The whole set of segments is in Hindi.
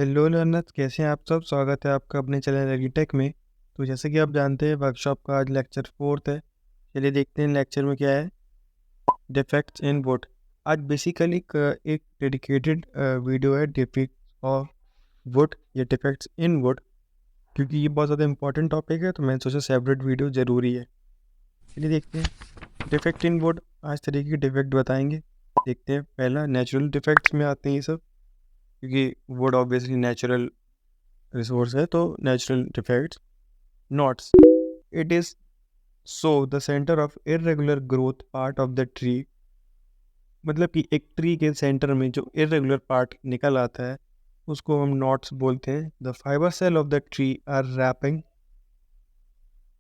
हेलो लर्नर्स, कैसे हैं आप सब। स्वागत है आपका अपने चैनल एग्रीटेक में। तो जैसे कि आप जानते हैं, वर्कशॉप का आज लेक्चर 4 है। चलिए देखते हैं लेक्चर में क्या है। Defects in would. आज बेसिकली एक डेडिकेटेड वीडियो है डिफेक्ट्स ऑफ वुड या डिफेक्ट्स इन वुड, क्योंकि ये बहुत ज़्यादा इंपॉर्टेंट टॉपिक है, तो मैंने सोचा सेपरेट वीडियो ज़रूरी है। चलिए देखते हैं डिफेक्ट इन वुड। आज तरीके के डिफेक्ट बताएंगे। देखते हैं, पहला नेचुरल डिफेक्ट्स में आते हैं ये सब, क्योंकि वुड ऑब्वियसली नेचुरल रिसोर्स है। तो natural defects, knots, it is so the centre of irregular growth part of the tree. मतलब कि एक ट्री के सेंटर में जो इरेगुलर पार्ट निकल आता है उसको हम नॉट्स बोलते हैं। The fibre cell of the tree are wrapping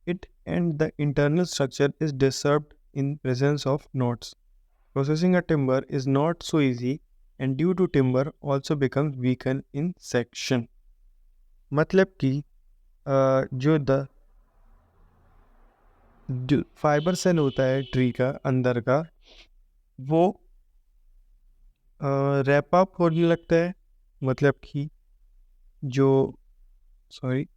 it and the internal structure is disturbed in presence of knots. Processing a timber is not so easy and due to timber also becomes weaken in section. मतलब कि जो फाइबर सेल होता है ट्री का अंदर का, वो रैप अप होने लगता है। मतलब कि जो सॉरी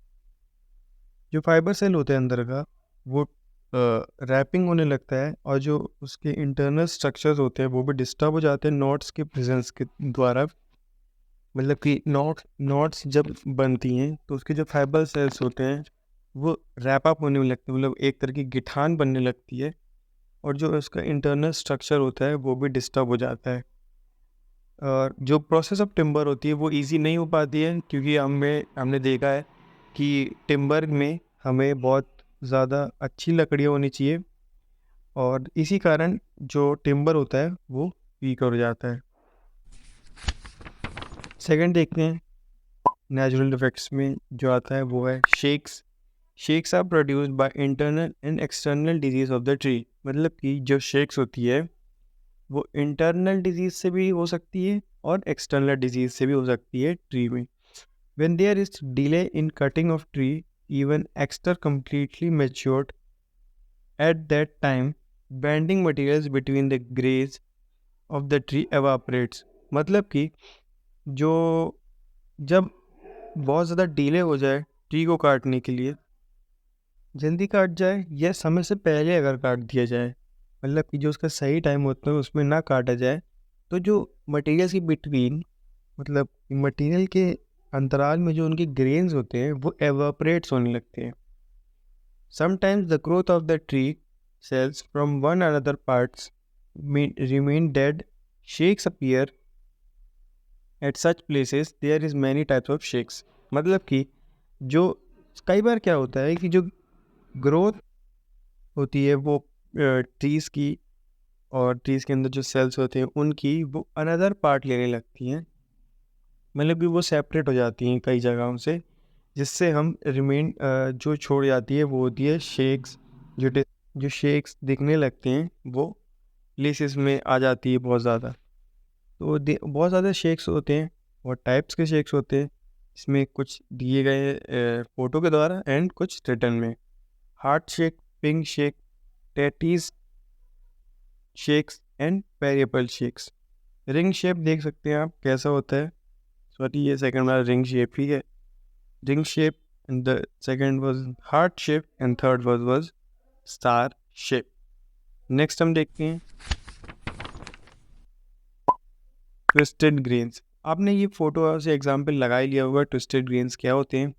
जो फाइबर सेल होता है अंदर का, वो रैपिंग होने लगता है, और जो उसके इंटरनल स्ट्रक्चर्स होते हैं वो भी डिस्टर्ब हो जाते हैं नॉट्स के प्रेजेंस के द्वारा। मतलब कि नॉट्स जब बनती हैं तो उसके जो फाइबर सेल्स होते हैं वो रैप अप होने लगते हैं, मतलब एक तरह की गिठान बनने लगती है, और जो उसका इंटरनल स्ट्रक्चर होता है वो भी डिस्टर्ब हो जाता है। और जो प्रोसेस ऑफ टिम्बर होती है वो इजी नहीं हो पाती है, क्योंकि हमने देखा है कि टिम्बर में हमें बहुत ज़्यादा अच्छी लकड़ियाँ होनी चाहिए, और इसी कारण जो टिम्बर होता है वो वीक हो जाता है। सेकंड देखते हैं, नेचुरल डिफेक्ट्स में जो आता है वो है shakes. Shakes are produced by internal and external disease of the tree. मतलब कि जो शेक्स होती है वो इंटरनल डिजीज से भी हो सकती है और एक्सटर्नल डिजीज से भी हो सकती है ट्री में। When there is delay in cutting of tree, even extra completely matured, at that time, bending materials between the grays of the tree evaporates. मतलब कि जो जब बहुत ज़्यादा डिले हो जाए ट्री को काटने के लिए, जल्दी काट जाए या समय से पहले अगर काट दिया जाए, मतलब कि जो उसका सही टाइम होता है उसमें ना काटा जाए, तो जो मटेरियल्स की बिटवीन, मतलब मटेरियल के अंतराल में जो उनके ग्रेन्स होते हैं वो एवापरेट्स होने लगते हैं। Sometimes the growth of the tree cells from one another parts remain dead. Shakes appear at such places. There is many types of shakes. मतलब कि जो कई बार क्या होता है कि जो ग्रोथ होती है वो ट्रीज़ की, और ट्रीज़ के अंदर जो सेल्स होते हैं उनकी वो अनदर पार्ट लेने लगती हैं। मतलब कि वो सेपरेट हो जाती हैं कई जगहों से, जिससे हम रिमेन जो छोड़ जाती है वो होती है शेक्स। जो शेक्स दिखने लगते हैं वो प्लेसेस में आ जाती है बहुत ज़्यादा। तो बहुत ज़्यादा शेक्स होते हैं और टाइप्स के शेक्स होते हैं। इसमें कुछ दिए गए फ़ोटो के द्वारा एंड कुछ रिटर्न में। हार्ट शेक, पिंक शेक, टेटीज shakes and variable shakes. Ring shape देख सकते हैं आप कैसा होता है। सॉरी, ये सेकंड वाला रिंग शेप ही है। Ring shape, and the second was heart shape, and third was star shape. Next हम देखते हैं ट्विस्टेड ग्रेन्स। आपने ये फोटो से एग्जांपल लगा ही लिया होगा ट्विस्टेड ग्रेन्स क्या होते हैं।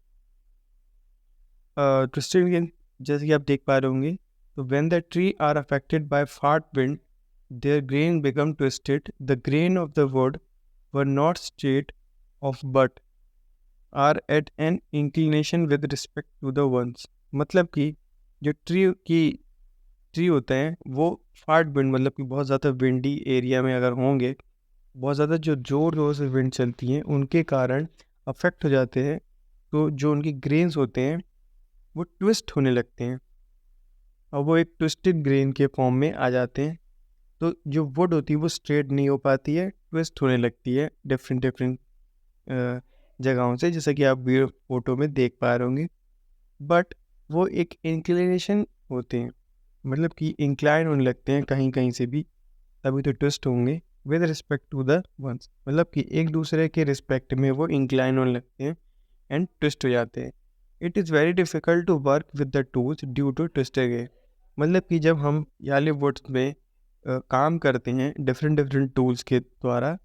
ट्विस्टेड ग्रेन जैसे कि आप देख पा रहे होंगे, तो when the tree are affected by fat wind, their grain become twisted. The grain of the wood were not straight of but are at an inclination with respect to the ones. मतलब कि जो ट्री होते हैं वो फाट विंड, मतलब कि बहुत ज़्यादा विंडी एरिया में अगर होंगे, बहुत ज़्यादा जो ज़ोर ज़ोर से विंड चलती हैं उनके कारण अफेक्ट हो जाते हैं, तो जो उनके ग्रेन्स होते हैं वो ट्विस्ट होने लगते हैं, और वो एक ट्विस्टेड ग्रेन के फॉर्म में आ जाते हैं। तो जो वुड होती है वो स्ट्रेट नहीं हो पाती है, ट्विस्ट होने लगती है डिफरेंट जगहों से, जैसा कि आप वीडियो फोटो में देख पा रहे होंगे। बट वो एक इंक्लिनेशन होते हैं, मतलब कि इंक्लाइन होने लगते हैं कहीं कहीं से भी, तभी तो ट्विस्ट होंगे। With respect to the ones, मतलब कि एक दूसरे के रिस्पेक्ट में वो इंक्लाइन होने लगते हैं एंड ट्विस्ट हो जाते हैं। It is very difficult to work with the tools due to twisted, मतलब कि जब हम याली वुड्स में काम करते हैं डिफरेंट डिफरेंट टूल्स के द्वारा,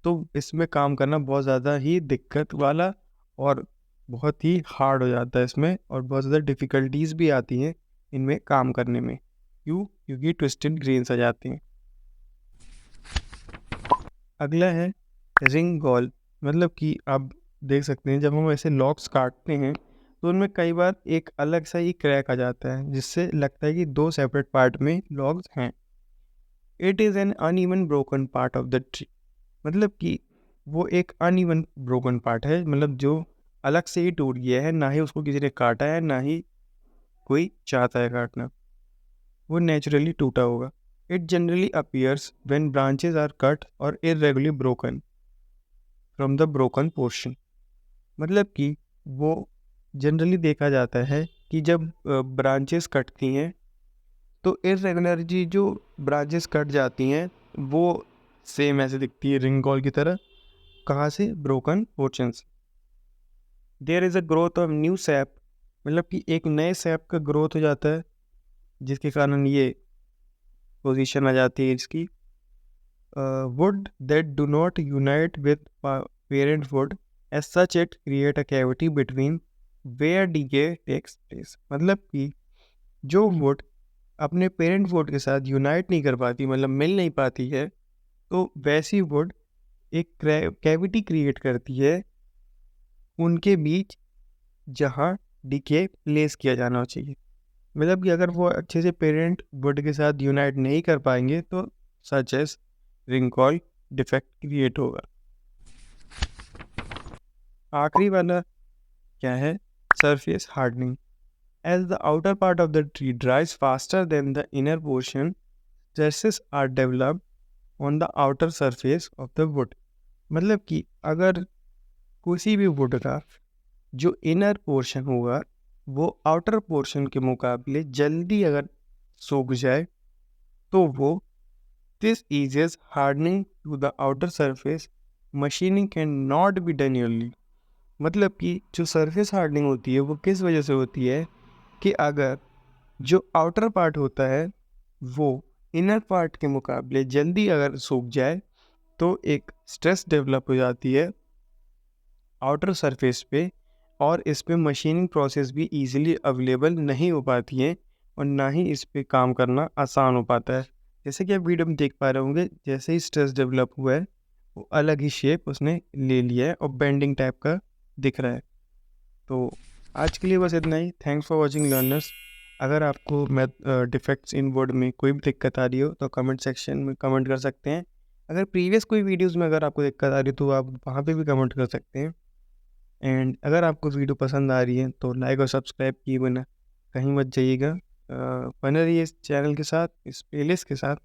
तो इसमें काम करना बहुत ज़्यादा ही दिक्कत वाला और बहुत ही हार्ड हो जाता है इसमें, और बहुत ज़्यादा डिफ़िकल्टीज भी आती हैं इनमें काम करने में। क्यों? क्योंकि ट्विस्टेड ग्रेन्स आ जाते हैं। अगला है रिंग गॉल, मतलब कि आप देख सकते हैं जब हम ऐसे लॉक्स काटते हैं तो उनमें कई बार एक अलग सा ही क्रैक आ जाता है जिससे लगता है कि दो सेपरेट पार्ट में लॉग्स हैं। It is an uneven broken part of the tree, मतलब कि वो एक अनइवन ब्रोकन पार्ट है, मतलब जो अलग से ही टूट गया है, ना ही उसको किसी ने काटा है ना ही कोई चाहता है काटना, वो नेचुरली टूटा होगा। It generally appears when branches are cut और irregularly broken from the broken portion, मतलब कि वो जनरली देखा जाता है कि जब ब्रांचेस कटती हैं तो इरेगुलरिटी जो ब्रांचेस कट जाती हैं वो सेम ऐसे दिखती है रिंग कॉल की तरह। कहाँ से? Broken portions. There is a growth of new sap, मतलब कि एक नए सैप का ग्रोथ हो जाता है जिसके कारण ये पोजीशन आ जाती है इसकी। Wood that do not unite with parent wood as such it create a cavity between where decay takes place, मतलब कि जो वुड अपने पेरेंट वुड के साथ यूनाइट नहीं कर पाती, मतलब मिल नहीं पाती है, तो वैसी वुड एक कैविटी क्रिएट करती है उनके बीच जहाँ डीके प्लेस किया जाना चाहिए। मतलब कि अगर वो अच्छे से पेरेंट वुड के साथ यूनाइट नहीं कर पाएंगे तो such as ring call defect create होगा। आखिरी वाला क्या है? Surface hardening. As the outer part of the tree dries faster than the inner portion, stresses are developed on the outer surface of the wood, मतलब कि अगर किसी भी वुड का जो इनर पोर्शन होगा वो आउटर पोर्शन के मुकाबले जल्दी अगर सूख जाए तो वो this eases hardening to the outer surface, machining can not be done early, मतलब कि जो सरफेस हार्डनिंग होती है वो किस वजह से होती है कि अगर जो आउटर पार्ट होता है वो इनर पार्ट के मुकाबले जल्दी अगर सूख जाए तो एक स्ट्रेस डेवलप हो जाती है आउटर सरफेस पे, और इस पे मशीनिंग प्रोसेस भी इजीली अवेलेबल नहीं हो पाती है और ना ही इस पे काम करना आसान हो पाता है। जैसे कि आप वीडियो में देख पा रहे होंगे, जैसे ही स्ट्रेस डेवलप हुआ है वो अलग ही शेप उसने ले लिया है और बेंडिंग टाइप का दिख रहा है। तो आज के लिए बस इतना ही। Thanks for watching learners. अगर आपको मैथ डिफेक्ट्स इन वर्ड में कोई भी दिक्कत आ रही हो तो कमेंट सेक्शन में कमेंट कर सकते हैं। अगर प्रीवियस कोई वीडियोज़ में अगर आपको दिक्कत आ रही है तो आप वहाँ पे भी कमेंट कर सकते हैं। एंड अगर आपको वीडियो पसंद आ रही है तो लाइक और सब्सक्राइब किए बिना कहीं मत जाइएगा। बने रहिए इस चैनल के साथ, इस प्लेलिस्ट के साथ।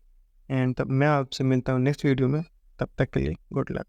एंड तब मैं आपसे मिलता हूँ नेक्स्ट वीडियो में। तब तक के लिए गुड लक।